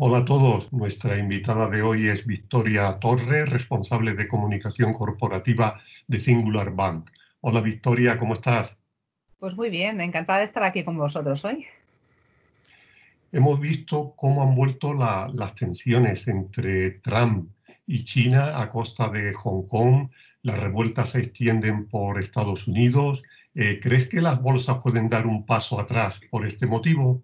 Hola a todos. Nuestra invitada de hoy es Victoria Torre, responsable de comunicación corporativa de Singular Bank. Hola Victoria, ¿cómo estás? Pues muy bien, encantada de estar aquí con vosotros hoy. Hemos visto cómo han vuelto las tensiones entre Trump y China a costa de Hong Kong. Las revueltas se extienden por Estados Unidos. ¿Crees que las bolsas pueden dar un paso atrás por este motivo?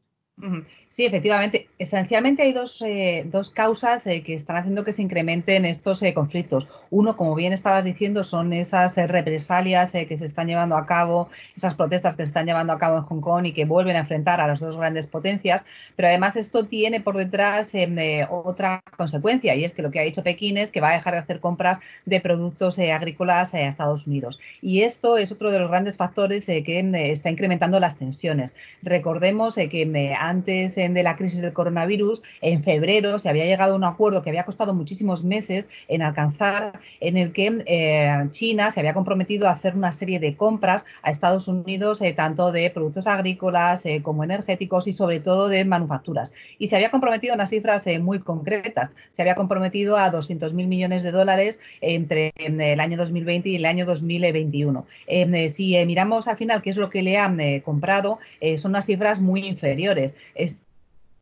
Sí, efectivamente. Esencialmente hay dos causas que están haciendo que se incrementen estos conflictos. Uno, como bien estabas diciendo, son esas represalias que se están llevando a cabo, esas protestas que se están llevando a cabo en Hong Kong y que vuelven a enfrentar a las dos grandes potencias. Pero además esto tiene por detrás otra consecuencia, y es que lo que ha dicho Pekín es que va a dejar de hacer compras de productos agrícolas a Estados Unidos. Y esto es otro de los grandes factores que está incrementando las tensiones. Recordemos que antes de la crisis del coronavirus, en febrero, se había llegado a un acuerdo que había costado muchísimos meses en alcanzar, en el que China se había comprometido a hacer una serie de compras a Estados Unidos, tanto de productos agrícolas como energéticos y sobre todo de manufacturas. Y se había comprometido a unas cifras muy concretas. Se había comprometido a 200.000 millones de dólares entre el año 2020 y el año 2021. Si miramos al final qué es lo que le han comprado, son unas cifras muy inferiores.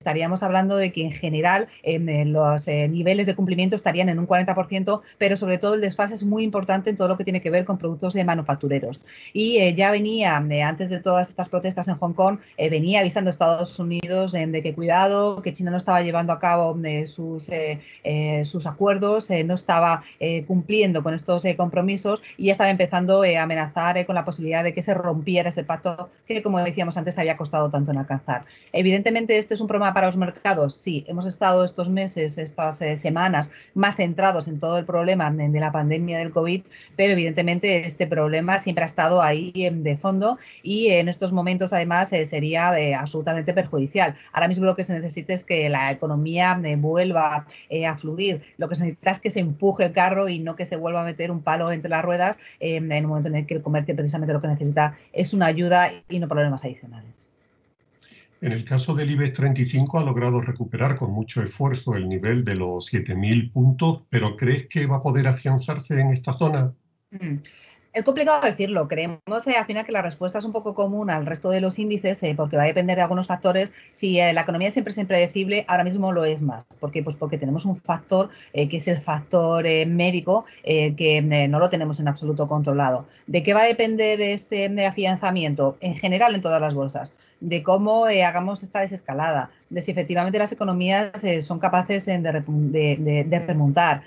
Estaríamos hablando de que en general los niveles de cumplimiento estarían en un 40%, pero sobre todo el desfase es muy importante en todo lo que tiene que ver con productos manufactureros. Y ya venía, antes de todas estas protestas en Hong Kong, venía avisando a Estados Unidos de que cuidado, que China no estaba llevando a cabo sus acuerdos, no estaba cumpliendo con estos compromisos y ya estaba empezando a amenazar con la posibilidad de que se rompiera ese pacto que, como decíamos antes, había costado tanto en alcanzar. Evidentemente, este es un problema para los mercados. Sí, hemos estado estos meses, estas semanas, más centrados en todo el problema de la pandemia del COVID, pero evidentemente este problema siempre ha estado ahí de fondo y en estos momentos, además, sería absolutamente perjudicial. Ahora mismo lo que se necesita es que la economía vuelva a fluir. Lo que se necesita es que se empuje el carro y no que se vuelva a meter un palo entre las ruedas en un momento en el que el comercio precisamente lo que necesita es una ayuda y no problemas adicionales. En el caso del IBEX 35 ha logrado recuperar con mucho esfuerzo el nivel de los 7.000 puntos, pero ¿crees que va a poder afianzarse en esta zona? Mm. Es complicado decirlo. Creemos al final que la respuesta es un poco común al resto de los índices porque va a depender de algunos factores. Si la economía siempre es impredecible, ahora mismo lo es más. ¿Por qué? Pues porque tenemos un factor que es el factor médico que no lo tenemos en absoluto controlado. ¿De qué va a depender este afianzamiento? En general en todas las bolsas. De cómo hagamos esta desescalada, de si efectivamente las economías son capaces de remontar,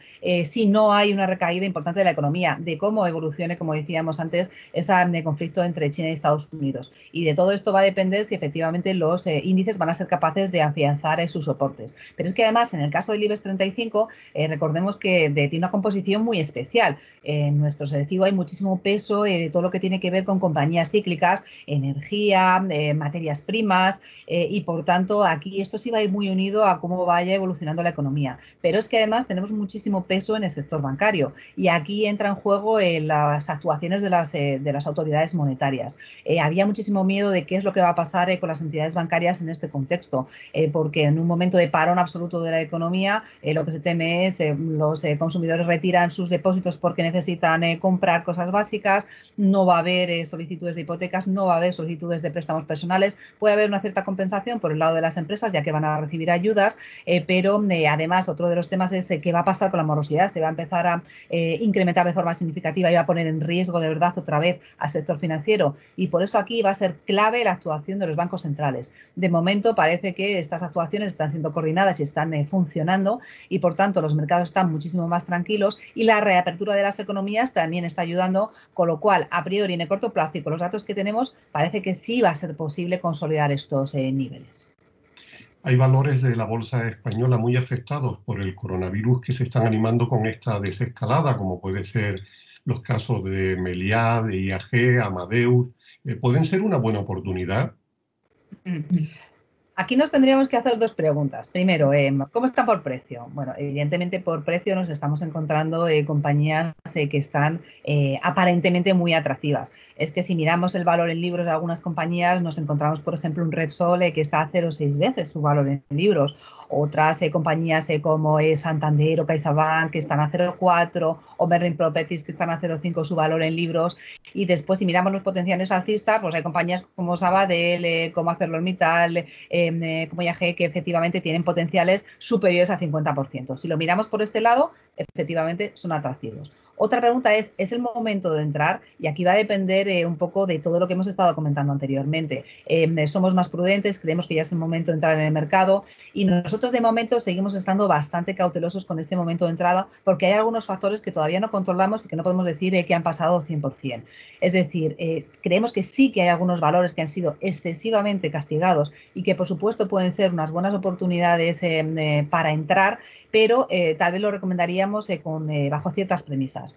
si no hay una recaída importante de la economía, de cómo evolucione, como decíamos antes, ese conflicto entre China y Estados Unidos. Y de todo esto va a depender si efectivamente los índices van a ser capaces de afianzar sus soportes. Pero es que además, en el caso del IBEX 35, recordemos que tiene una composición muy especial. En nuestro selectivo hay muchísimo peso de todo lo que tiene que ver con compañías cíclicas, energía, materias primas, y por tanto aquí esto sí va a ir muy unido a cómo vaya evolucionando la economía. Pero es que además tenemos muchísimo peso en el sector bancario y aquí entra en juego las actuaciones de las autoridades monetarias. Había muchísimo miedo de qué es lo que va a pasar con las entidades bancarias en este contexto, porque en un momento de parón absoluto de la economía, lo que se teme es los consumidores retiran sus depósitos porque necesitan comprar cosas básicas, no va a haber solicitudes de hipotecas, no va a haber solicitudes de préstamos personales, puede haber una cierta compensación por el lado de las empresas ya que van a recibir ayudas, pero además otro de los temas es qué va a pasar con la morosidad. Se va a empezar a incrementar de forma significativa y va a poner en riesgo de verdad otra vez al sector financiero, y por eso aquí va a ser clave la actuación de los bancos centrales. De momento parece que estas actuaciones están siendo coordinadas y están funcionando, y por tanto los mercados están muchísimo más tranquilos y la reapertura de las economías también está ayudando, con lo cual a priori en el corto plazo y con los datos que tenemos parece que sí va a ser posible consolidar estos niveles. Hay valores de la bolsa española muy afectados por el coronavirus que se están animando con esta desescalada, como puede ser los casos de Meliá, de IAG, Amadeus. ¿Pueden ser una buena oportunidad? Aquí nos tendríamos que hacer dos preguntas. Primero, ¿cómo están por precio? Bueno, evidentemente por precio nos estamos encontrando compañías que están aparentemente muy atractivas. es que si miramos el valor en libros de algunas compañías, nos encontramos, por ejemplo, un Repsol que está a 0,6 veces su valor en libros. Otras compañías como Santander o CaixaBank que están a 0,4, o Merlin Properties que están a 0,5 su valor en libros. Y después, si miramos los potenciales alcistas, pues hay compañías como Sabadell, como ArcelorMittal, como IAG, que efectivamente tienen potenciales superiores al 50%. Si lo miramos por este lado, efectivamente son atractivos. Otra pregunta es el momento de entrar? Y aquí va a depender un poco de todo lo que hemos estado comentando anteriormente. Somos más prudentes, creemos que ya es el momento de entrar en el mercado y nosotros de momento seguimos estando bastante cautelosos con este momento de entrada porque hay algunos factores que todavía no controlamos y que no podemos decir que han pasado 100%. Es decir, creemos que sí que hay algunos valores que han sido excesivamente castigados y que por supuesto pueden ser unas buenas oportunidades para entrar, pero tal vez lo recomendaríamos bajo ciertas premisas.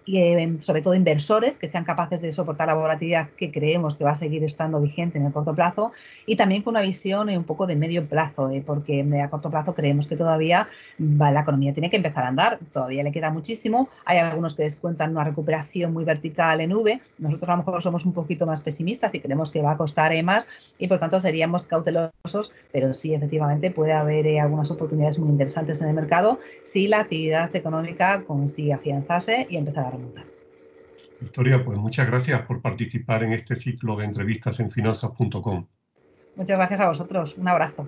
Y sobre todo inversores que sean capaces de soportar la volatilidad que creemos que va a seguir estando vigente en el corto plazo y también con una visión un poco de medio plazo, porque a corto plazo creemos que todavía la economía tiene que empezar a andar, todavía le queda muchísimo. Hay algunos que descuentan una recuperación muy vertical en V, nosotros a lo mejor somos un poquito más pesimistas y creemos que va a costar más y por tanto seríamos cautelosos, pero sí efectivamente puede haber algunas oportunidades muy interesantes en el mercado si la actividad económica consigue afianzarse y empezar a remontar. Victoria, pues muchas gracias por participar en este ciclo de entrevistas en finanzas.com. Muchas gracias a vosotros. Un abrazo.